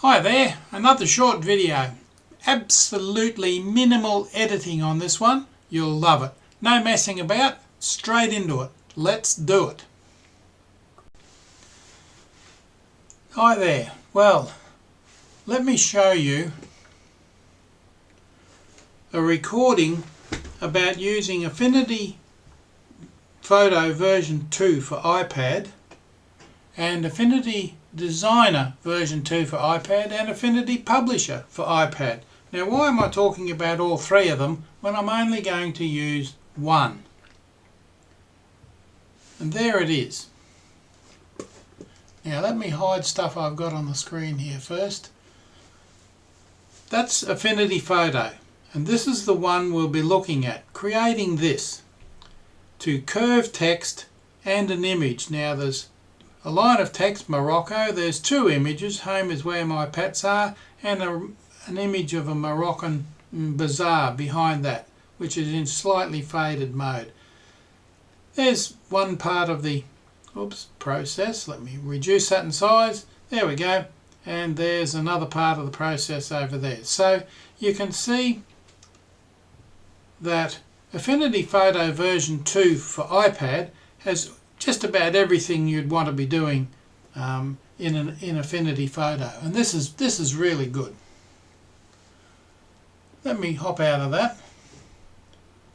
Hi there, another short video. Absolutely minimal editing on this one. You'll love it. No messing about, straight into it. Let's do it. Hi there. Well, let me show you a recording about using Affinity Photo version 2 for iPad and Affinity Designer version 2 for iPad and Affinity Publisher for iPad. Now, why am I talking about all three of them when I'm only going to use one? And there it is. Now let me hide stuff I've got on the screen here first. That's Affinity Photo, and this is the one we'll be looking at, creating this to curve text and an image. Now there's a line of text, Morocco, there's two images, home is where my pets are, and an image of a Moroccan bazaar behind that, which is in slightly faded mode. There's one part of the process. Let me reduce that in size. There we go. And there's another part of the process over there. So you can see that Affinity Photo version 2 for iPad has just about everything you'd want to be doing in Affinity Photo, and this is really good. Let me hop out of that,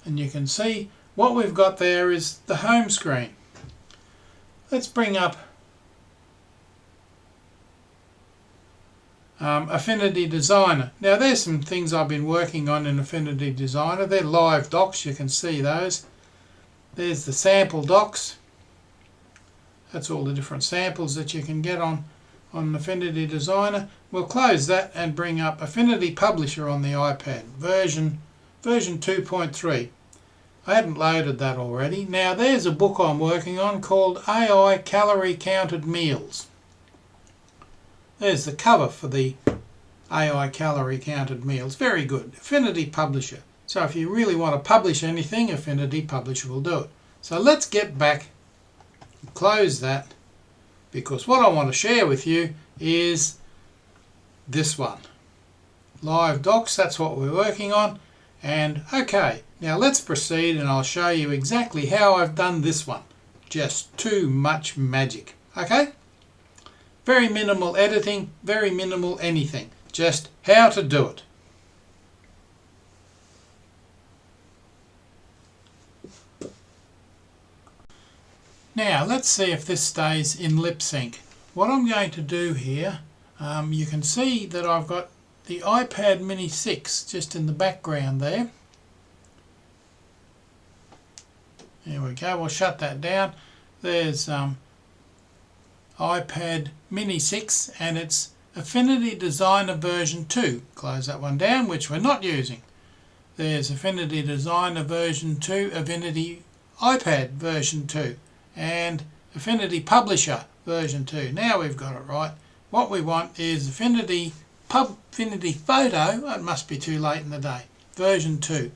and you can see what we've got there is the home screen. Let's bring up Affinity Designer. Now there's some things I've been working on in Affinity Designer. They're live docs, you can see those. There's the sample docs. That's all the different samples that you can get on Affinity Designer. We'll close that and bring up Affinity Publisher on the iPad, version 2.3. I hadn't loaded that already. Now there's a book I'm working on called AI Calorie Counted Meals. There's the cover for the AI Calorie Counted Meals. Very good. Affinity Publisher. So if you really want to publish anything, Affinity Publisher will do it. So let's get back, close that, because what I want to share with you is this one. Live docs, that's what we're working on. And okay, now let's proceed and I'll show you exactly how I've done this one. Just too much magic. Okay? Very minimal editing, very minimal anything. Just how to do it. Now let's see if this stays in lip sync. What I'm going to do here, you can see that I've got the iPad Mini 6 just in the background there. There we go, we'll shut that down. There's iPad Mini 6 and it's Affinity Designer version 2. Close that one down, which we're not using. There's Affinity Designer version 2, Affinity iPad version 2. And Affinity Publisher version 2. Now we've got it right. What we want is Affinity Photo, it must be too late in the day, version 2.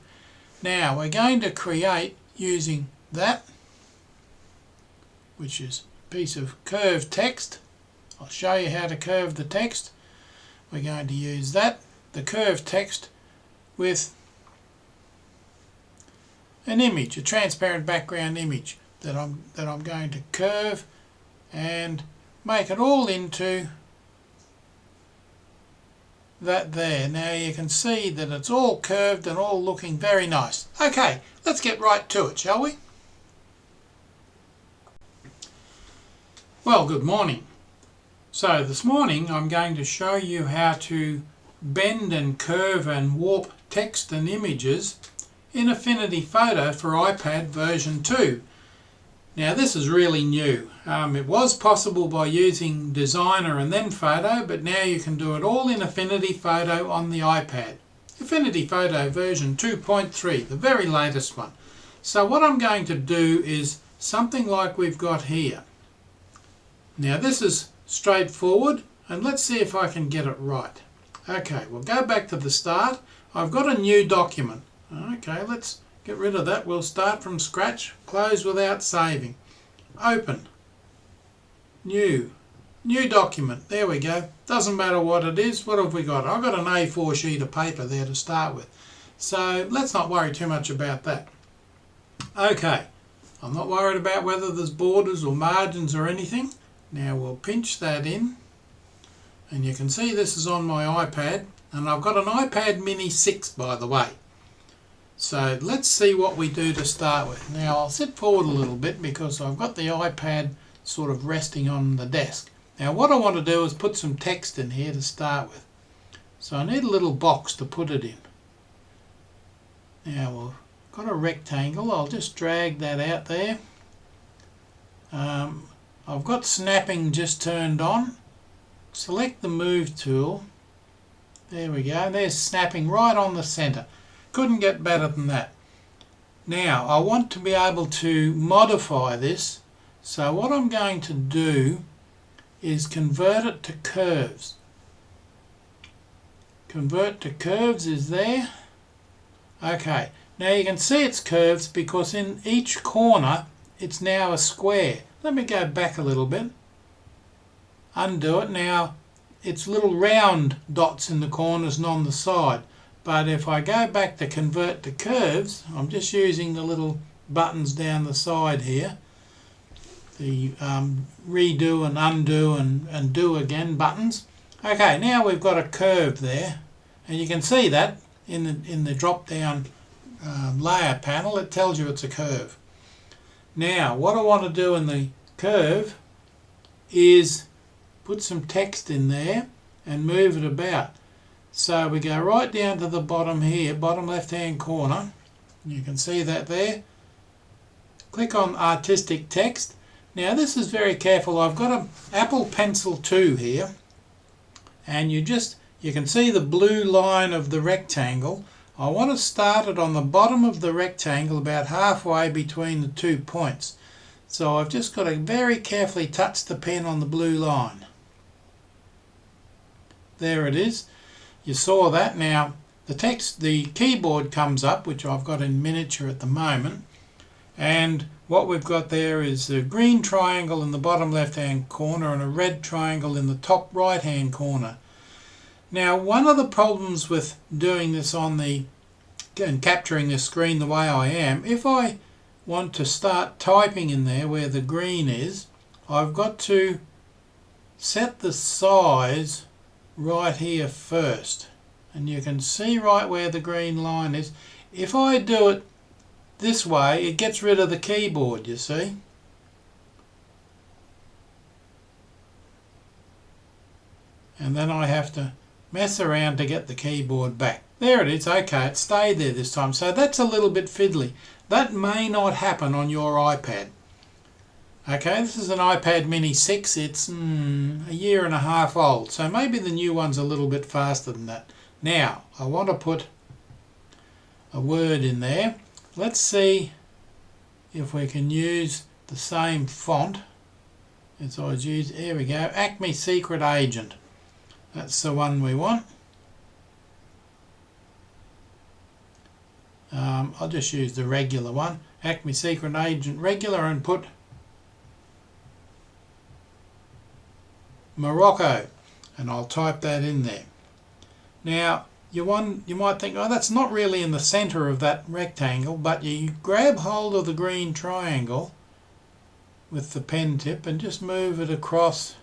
Now we're going to create using that, which is a piece of curved text. I'll show you how to curve the text. We're going to use that, the curved text, with an image, a transparent background image that I'm going to curve and make it all into that there. Now you can see that it's all curved and all looking very nice. Okay, let's get right to it, shall we? Well, good morning. So this morning I'm going to show you how to bend and curve and warp text and images in Affinity Photo for iPad version 2. Now this is really new. It was possible by using Designer and then Photo, but now you can do it all in Affinity Photo on the iPad. Affinity Photo version 2.3, the very latest one. So what I'm going to do is something like we've got here. Now this is straightforward, and let's see if I can get it right. Okay, we'll go back to the start. I've got a new document. Okay, let's get rid of that. We'll start from scratch. Close without saving. Open. New. New document. There we go. Doesn't matter what it is. What have we got? I've got an A4 sheet of paper there to start with. So let's not worry too much about that. Okay. I'm not worried about whether there's borders or margins or anything. Now we'll pinch that in. And you can see this is on my iPad. And I've got an iPad mini 6, by the way. So let's see what we do to start with. Now I'll sit forward a little bit because I've got the iPad sort of resting on the desk. Now what I want to do is put some text in here to start with. So I need a little box to put it in. Now we've got a rectangle. I'll just drag that out there. I've got snapping just turned on. Select the move tool. There we go. There's snapping right on the center. Couldn't get better than that. Now I want to be able to modify this. So what I'm going to do is convert it to curves. Convert to curves is there. Okay, now you can see it's curves because in each corner it's now a square. Let me go back a little bit. Undo it. Now it's little round dots in the corners and on the side. But if I go back to convert to curves, I'm just using the little buttons down the side here. The redo and undo and do again buttons. Okay, now we've got a curve there, and you can see that in the drop down layer panel. It tells you it's a curve. Now what I want to do in the curve is put some text in there and move it about. So we go right down to the bottom here, bottom left hand corner. You can see that there. Click on artistic text. Now this is very careful. I've got an Apple Pencil 2 here, and you can see the blue line of the rectangle. I want to start it on the bottom of the rectangle about halfway between the 2 points. So I've just got to very carefully touch the pen on the blue line. There it is. You saw that. Now the keyboard comes up, which I've got in miniature at the moment, and what we've got there is a green triangle in the bottom left hand corner and a red triangle in the top right hand corner. Now one of the problems with doing this and capturing this screen the way I am, if I want to start typing in there where the green is, I've got to set the size right here first, and you can see right where the green line is. If I do it this way, it gets rid of the keyboard, you see. And then I have to mess around to get the keyboard back. There it is. Okay, it stayed there this time. So that's a little bit fiddly. That may not happen on your iPad. Okay, this is an iPad mini 6. It's a year and a half old. So maybe the new one's a little bit faster than that. Now, I want to put a word in there. Let's see if we can use the same font as I was using. Here we go. Acme Secret Agent. That's the one we want. I'll just use the regular one. Acme Secret Agent regular, and put Morocco, and I'll type that in there. Now you might think, oh, that's not really in the center of that rectangle, but you grab hold of the green triangle with the pen tip and just move it across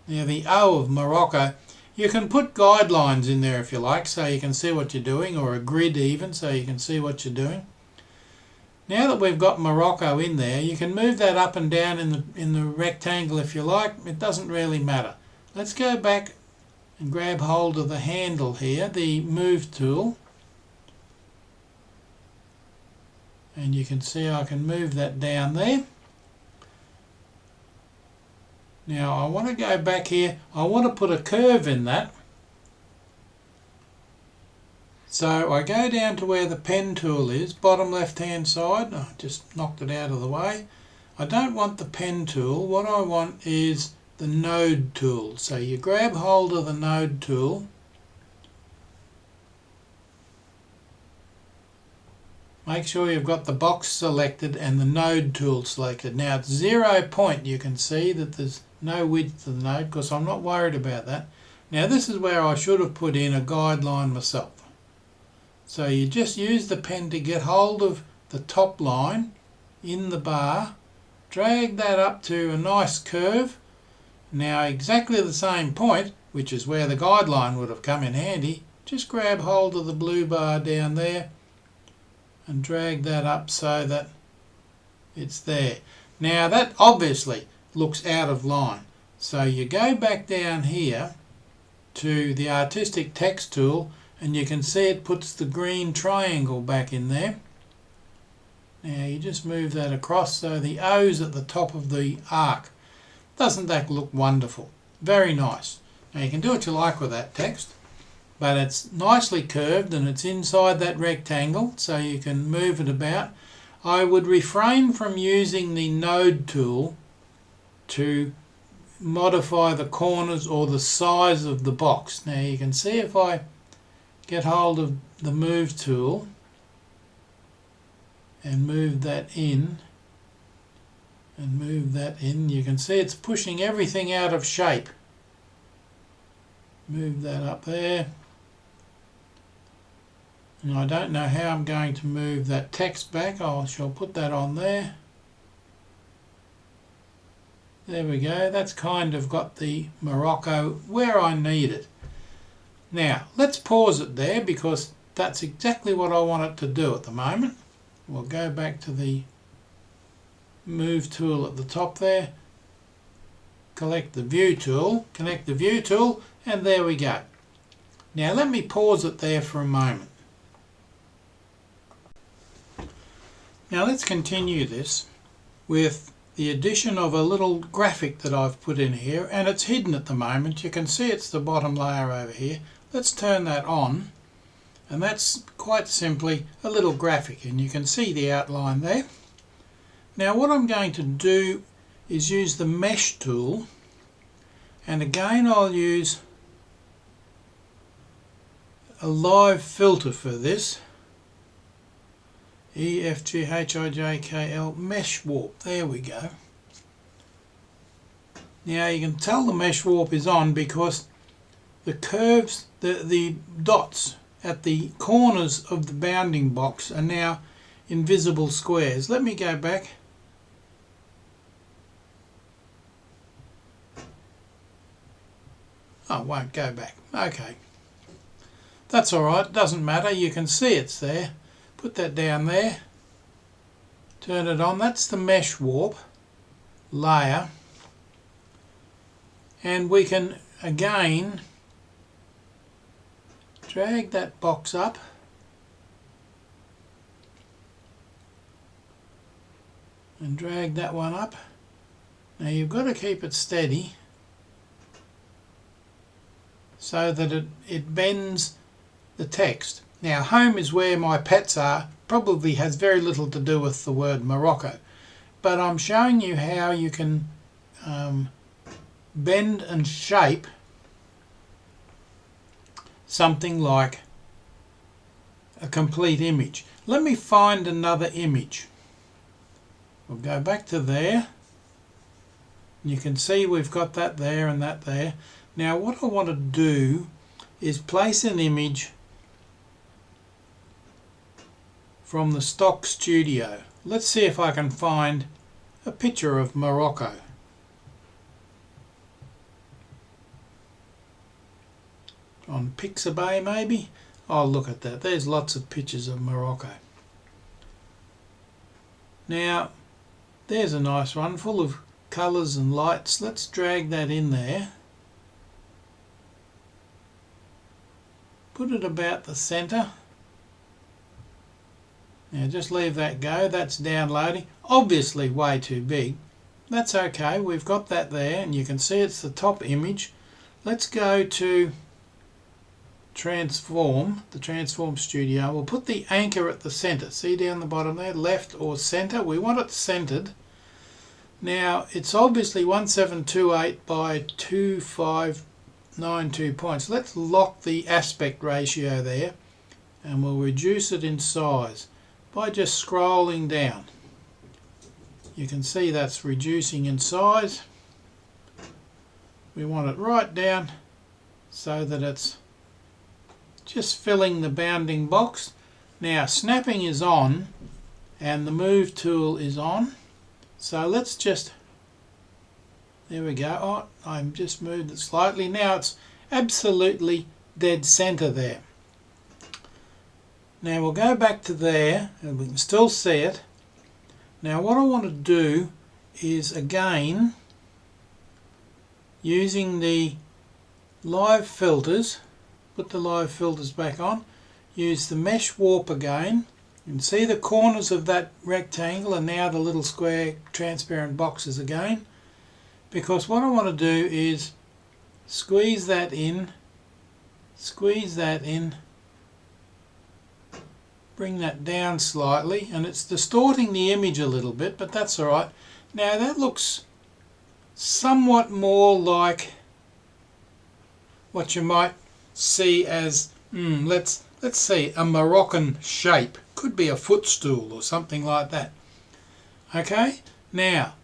near the O of Morocco. You can put guidelines in there if you like, so you can see what you're doing, or a grid even, so you can see what you're doing. Now that we've got Morocco in there, you can move that up and down in the rectangle if you like. It doesn't really matter. Let's go back and grab hold of the handle here, the move tool. And you can see I can move that down there. Now I want to go back here. I want to put a curve in that. So I go down to where the pen tool is, bottom left hand side. I just knocked it out of the way. I don't want the pen tool. What I want is the node tool. So you grab hold of the node tool. Make sure you've got the box selected and the node tool selected. Now at 0 point you can see that there's no width of the node because I'm not worried about that. Now this is where I should have put in a guideline myself. So you just use the pen to get hold of the top line in the bar, drag that up to a nice curve. Now exactly the same point, which is where the guideline would have come in handy, just grab hold of the blue bar down there and drag that up so that it's there. Now that obviously looks out of line. So you go back down here to the artistic text tool and you can see it puts the green triangle back in there. Now you just move that across so the O's at the top of the arc. Doesn't that look wonderful? Very nice. Now you can do what you like with that text, but it's nicely curved and it's inside that rectangle so you can move it about. I would refrain from using the node tool to modify the corners or the size of the box. Now you can see if I get hold of the move tool and move that in and move that in, you can see it's pushing everything out of shape. Move that up there. And I don't know how I'm going to move that text back. I shall put that on there. There we go. That's kind of got the Morocco where I need it. Now, let's pause it there because that's exactly what I want it to do at the moment. We'll go back to the move tool at the top there. Connect the view tool, and there we go. Now let me pause it there for a moment. Now let's continue this with the addition of a little graphic that I've put in here, and it's hidden at the moment. You can see it's the bottom layer over here. Let's turn that on, and that's quite simply a little graphic, and you can see the outline there. Now what I'm going to do is use the mesh tool, and again I'll use a live filter for this. EFGHIJKL mesh warp. There we go. Now you can tell the mesh warp is on because the curves, the dots at the corners of the bounding box are now invisible squares. Let me go back. Oh, it won't go back. Okay. That's alright, doesn't matter. You can see it's there. Put that down there. Turn it on. That's the mesh warp layer. And we can again drag that box up. And drag that one up. Now you've got to keep it steady so that it bends the text. Now home is where my pets are. Probably has very little to do with the word Morocco, but I'm showing you how you can bend and shape something like a complete image. Let me find another image. We'll go back to there. You can see we've got that there and that there. Now what I want to do is place an image from the stock studio. Let's see if I can find a picture of Morocco. On Pixabay maybe? Oh, look at that. There's lots of pictures of Morocco. Now, there's a nice one full of colours and lights. Let's drag that in there. Put it about the centre. Now just leave that go. That's downloading. Obviously way too big. That's okay. We've got that there and you can see it's the top image. Let's go to transform, the transform studio. We'll put the anchor at the centre. See down the bottom there, left or centre. We want it centred. Now it's obviously 1728 by 2592 points. Let's lock the aspect ratio there and we'll reduce it in size by just scrolling down. You can see that's reducing in size. We want it right down so that it's just filling the bounding box. Now snapping is on and the move tool is on. So let's just, there we go. Oh, I've just moved it slightly. Now it's absolutely dead center there. Now we'll go back to there and we can still see it. Now what I want to do is, again, using the live filters, put the live filters back on, use the mesh warp again. You can see the corners of that rectangle and now the little square transparent boxes again, because what I want to do is squeeze that in, bring that down slightly, and it's distorting the image a little bit, but that's alright. Now that looks somewhat more like what you might see as, let's see, a Moroccan shape. Could be a footstool or something like that. Okay, now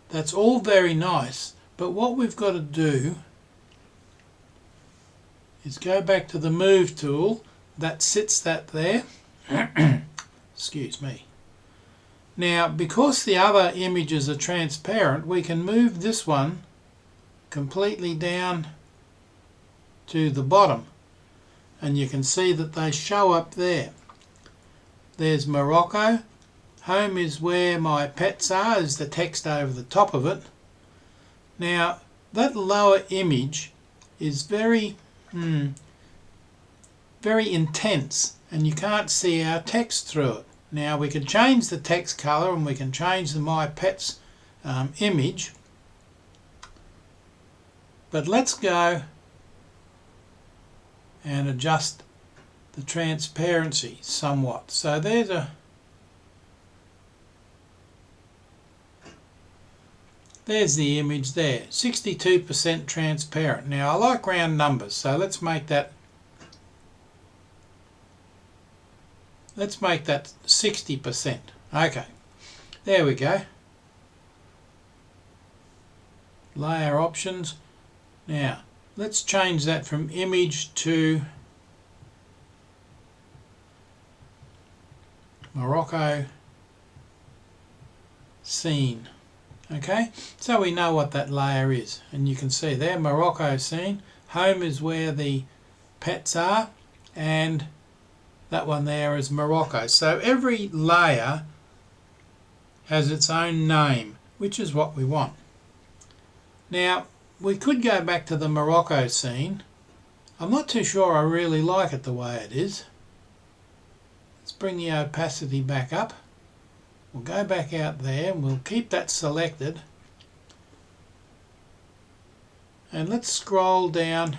that's all very nice, but what we've got to do is go back to the move tool. That sits that there. Excuse me. Now because the other images are transparent, we can move this one completely down to the bottom, and you can see that they show up there. There's Morocco. Home is where my pets are, is the text over the top of it. Now that lower image is very intense and you can't see our text through it. Now we can change the text color and we can change the my pets image, but let's go and adjust the transparency somewhat. So there's the image there, 62% transparent. Now I like round numbers, so let's make that 60%. Okay, there we go. Layer options. Now let's change that from image to Morocco scene. Okay, so we know what that layer is, and you can see there, Morocco scene. Home is where the pets are, and that one there is Morocco. So every layer has its own name, which is what we want. Now we could go back to the Morocco scene. I'm not too sure I really like it the way it is. Let's bring the opacity back up. We'll go back out there and we'll keep that selected. And let's scroll down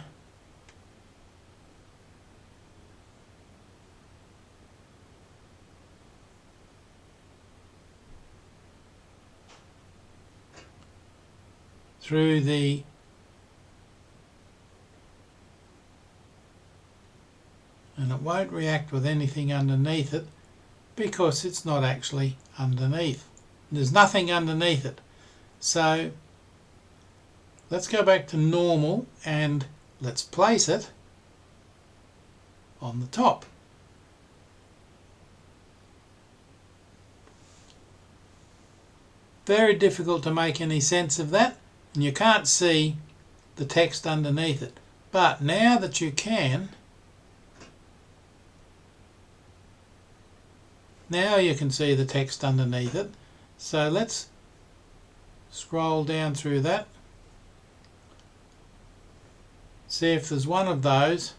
through the and it won't react with anything underneath it because it's not actually underneath. There's nothing underneath it. So let's go back to normal and let's place it on the top. Very difficult to make any sense of that, and you can't see the text underneath it. But now that you can, now you can see the text underneath it. So let's scroll down through that. See if there's one of those.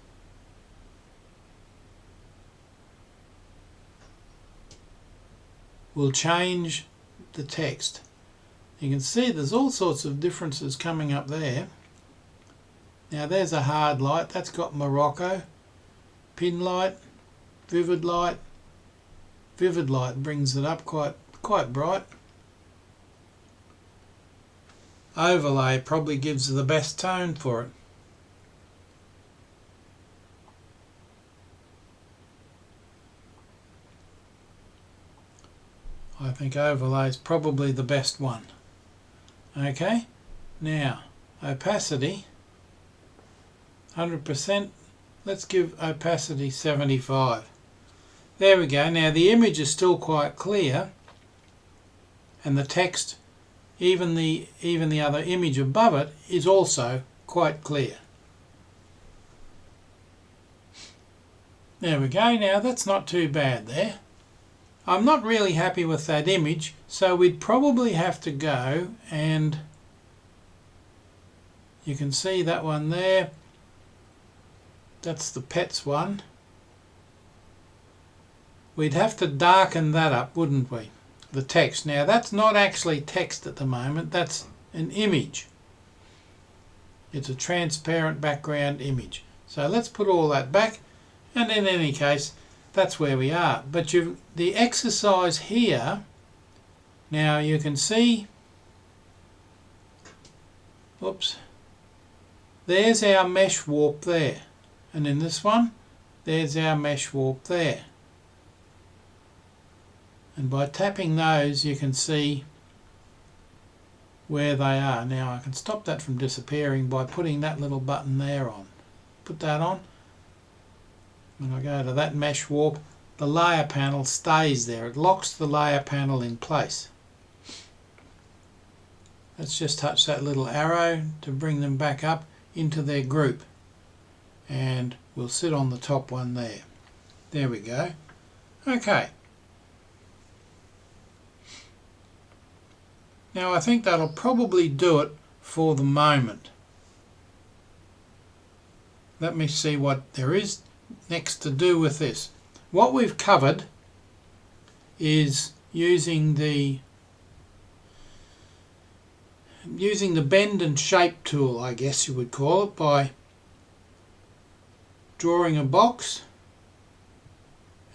Will change the text. You can see there's all sorts of differences coming up there. Now there's a hard light, that's got Morocco. Pin light, vivid light. Vivid light brings it up quite bright. Overlay probably gives the best tone for it. I think overlay is probably the best one. Okay, now opacity 100%. Let's give opacity 75. There we go. Now the image is still quite clear, and the text, even the other image above it, is also quite clear. There we go. Now that's not too bad there. I'm not really happy with that image, so we'd probably have to go, and you can see that one there. That's the pets one. We'd have to darken that up, wouldn't we? The text. Now that's not actually text at the moment, that's an image. It's a transparent background image. So let's put all that back, and in any case that's where we are. But the exercise here, now you can see, whoops, there's our mesh warp there, and in this one there's our mesh warp there. And by tapping those you can see where they are. Now I can stop that from disappearing by putting that little button there on. Put that on. When I go to that mesh warp, the layer panel stays there. It locks the layer panel in place. Let's just touch that little arrow to bring them back up into their group. And we'll sit on the top one there. There we go. Okay. Now I think that'll probably do it for the moment. Let me see what there is next to do with this. What we've covered is using the bend and shape tool, I guess you would call it, by drawing a box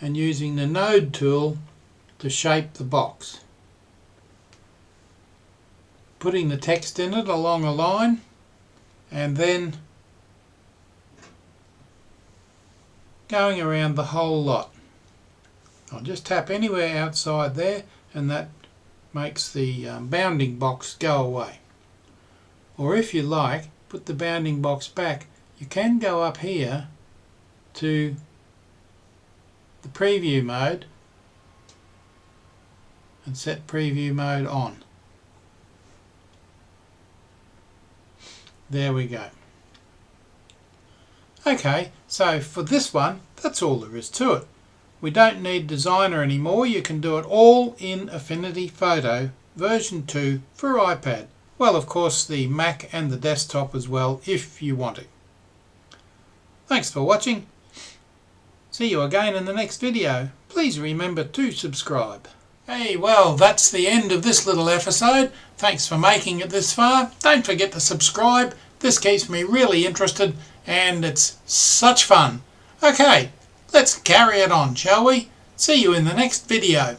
and using the node tool to shape the box. Putting the text in it along a line, and then going around the whole lot. I'll just tap anywhere outside there, and that makes the bounding box go away. Or if you like, put the bounding box back. You can go up here to the preview mode and set preview mode on. There we go. Okay, so for this one, that's all there is to it. We don't need Designer anymore. You can do it all in Affinity Photo version 2 for iPad. Well, of course, the Mac and the desktop as well, if you want it. Thanks for watching. See you again in the next video. Please remember to subscribe. Hey, well, that's the end of this little episode. Thanks for making it this far. Don't forget to subscribe. This keeps me really interested, and it's such fun. Okay, let's carry it on, shall we? See you in the next video.